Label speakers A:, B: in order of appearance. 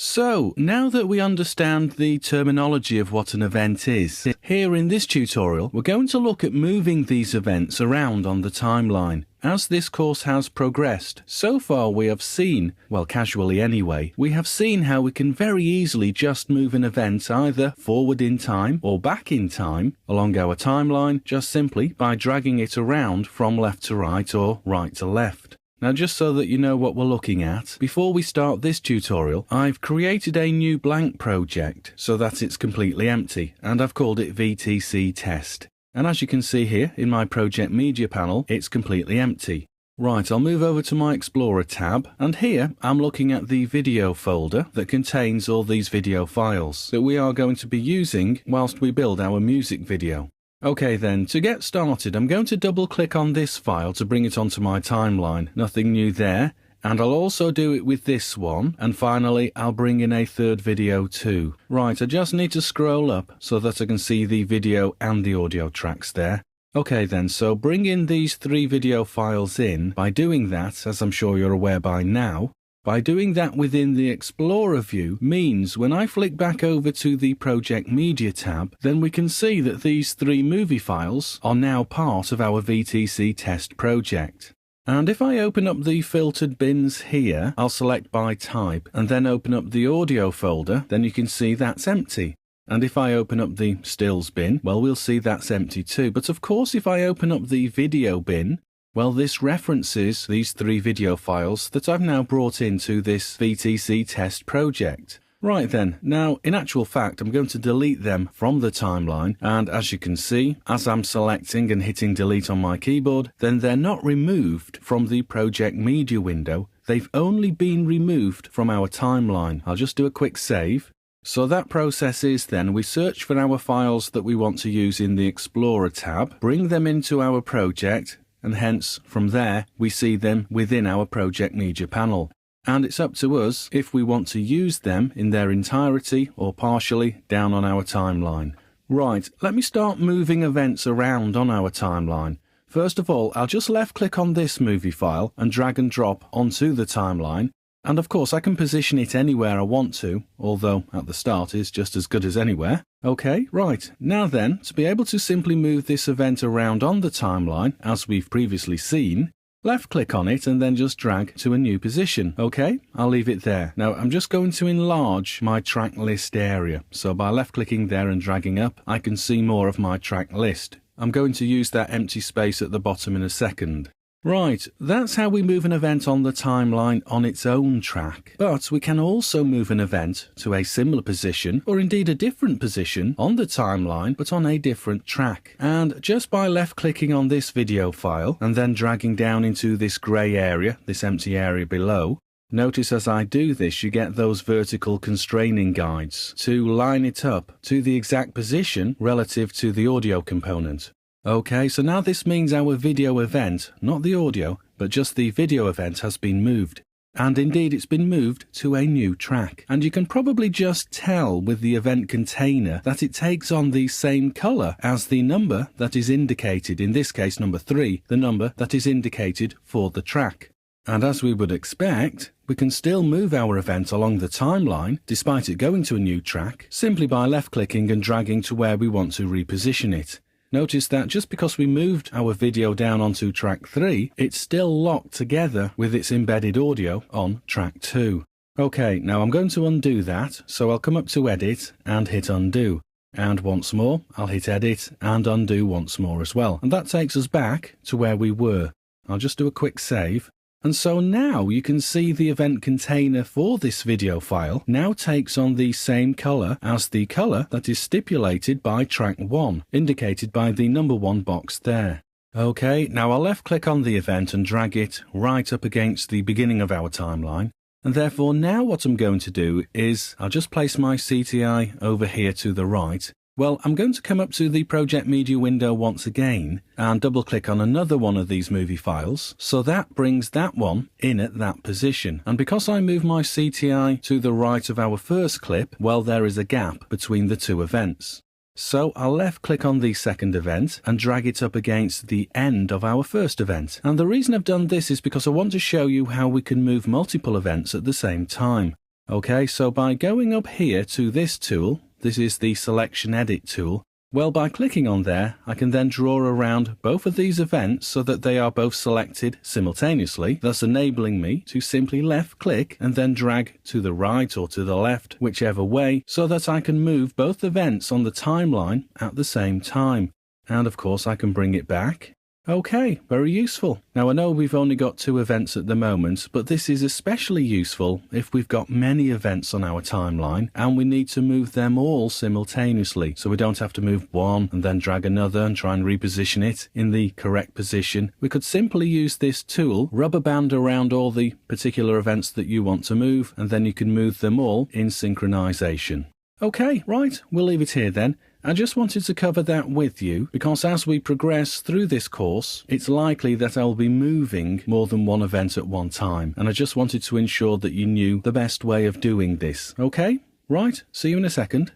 A: So, now that we understand the terminology of what an event is, here in this tutorial we're going to look at moving these events around on the timeline. As this course has progressed, so far we have seen, well casually anyway, we have seen how we can very easily just move an event either forward in time or back in time along our timeline just simply by dragging it around from left to right or right to left. Now just so that you know what we're looking at, before we start this tutorial, I've created a new blank project so that it's completely empty, and I've called it VTC Test. And as you can see here in my project media panel, it's completely empty. Right, I'll move over to my Explorer tab, and here I'm looking at the video folder that contains all these video files that we are going to be using whilst we build our music video. Okay then, to get started, I'm going to double click on this file to bring it onto my timeline. Nothing new there. And I'll also do it with this one. And finally, I'll bring in a third video too. Right, I just need to scroll up so that I can see the video and the audio tracks there. Okay then, so bring in these 3 video files in. By doing that, as I'm sure you're aware by now, by doing that within the Explorer view means when I flick back over to the Project Media tab, then we can see that these 3 movie files are now part of our VTC test project. And if I open up the filtered bins here, I'll select by type and then open up the audio folder, then you can see that's empty. And if I open up the stills bin, well, we'll see that's empty too. But of course, if I open up the video bin, well, this references these 3 video files that I've now brought into this VTC test project. Right then, now in actual fact I'm going to delete them from the timeline, and as you can see, as I'm selecting and hitting delete on my keyboard, then they're not removed from the project media window, they've only been removed from our timeline. I'll just do a quick save. So that process is then we search for our files that we want to use in the Explorer tab, bring them into our project, and hence from there we see them within our project media panel. And it's up to us if we want to use them in their entirety or partially down on our timeline. Right, let me start moving events around on our timeline. First of all, I'll just left click on this movie file and drag and drop onto the timeline. And of course I can position it anywhere I want to, although at the start is just as good as anywhere. Okay, right, now then, to be able to simply move this event around on the timeline, as we've previously seen, left click on it and then just drag to a new position. Okay, I'll leave it there. Now I'm just going to enlarge my track list area. So by left clicking there and dragging up, I can see more of my track list. I'm going to use that empty space at the bottom in a second. Right, that's how we move an event on the timeline on its own track. But we can also move an event to a similar position, or indeed a different position, on the timeline, but on a different track. And just by left-clicking on this video file, and then dragging down into this grey area, this empty area below, notice as I do this you get those vertical constraining guides to line it up to the exact position relative to the audio component. Okay, so now this means our video event, not the audio, but just the video event has been moved. And indeed it's been moved to a new track. And you can probably just tell with the event container that it takes on the same colour as the number that is indicated, in this case number 3, the number that is indicated for the track. And as we would expect, we can still move our event along the timeline, despite it going to a new track, simply by left-clicking and dragging to where we want to reposition it. Notice that just because we moved our video down onto track 3, it's still locked together with its embedded audio on track 2. Okay, now I'm going to undo that, so I'll come up to Edit and hit Undo. And once more, I'll hit Edit and Undo once more as well. And that takes us back to where we were. I'll just do a quick save. And so now you can see the event container for this video file now takes on the same colour as the colour that is stipulated by track 1, indicated by the number 1 box there. Okay, now I'll left click on the event and drag it right up against the beginning of our timeline. And therefore now what I'm going to do is I'll just place my CTI over here to the right. Well, I'm going to come up to the Project Media window once again and double click on another one of these movie files. So that brings that one in at that position. And because I move my CTI to the right of our first clip, well, there is a gap between the 2 events. So I'll left click on the second event and drag it up against the end of our first event. And the reason I've done this is because I want to show you how we can move multiple events at the same time. Okay, so by going up here to this tool, this is the Selection Edit tool, well, by clicking on there, I can then draw around both of these events so that they are both selected simultaneously, thus enabling me to simply left-click and then drag to the right or to the left, whichever way, so that I can move both events on the timeline at the same time. And of course, I can bring it back. Okay, very useful. Now I know we've only got 2 events at the moment, but this is especially useful if we've got many events on our timeline and we need to move them all simultaneously, so we don't have to move one and then drag another and try and reposition it in the correct position. We could simply use this tool, rubber band around all the particular events that you want to move, and then you can move them all in synchronization. Okay, right, we'll leave it here then. I just wanted to cover that with you because as we progress through this course, it's likely that I'll be moving more than one event at one time, and I just wanted to ensure that you knew the best way of doing this. Okay? Right, see you in a second.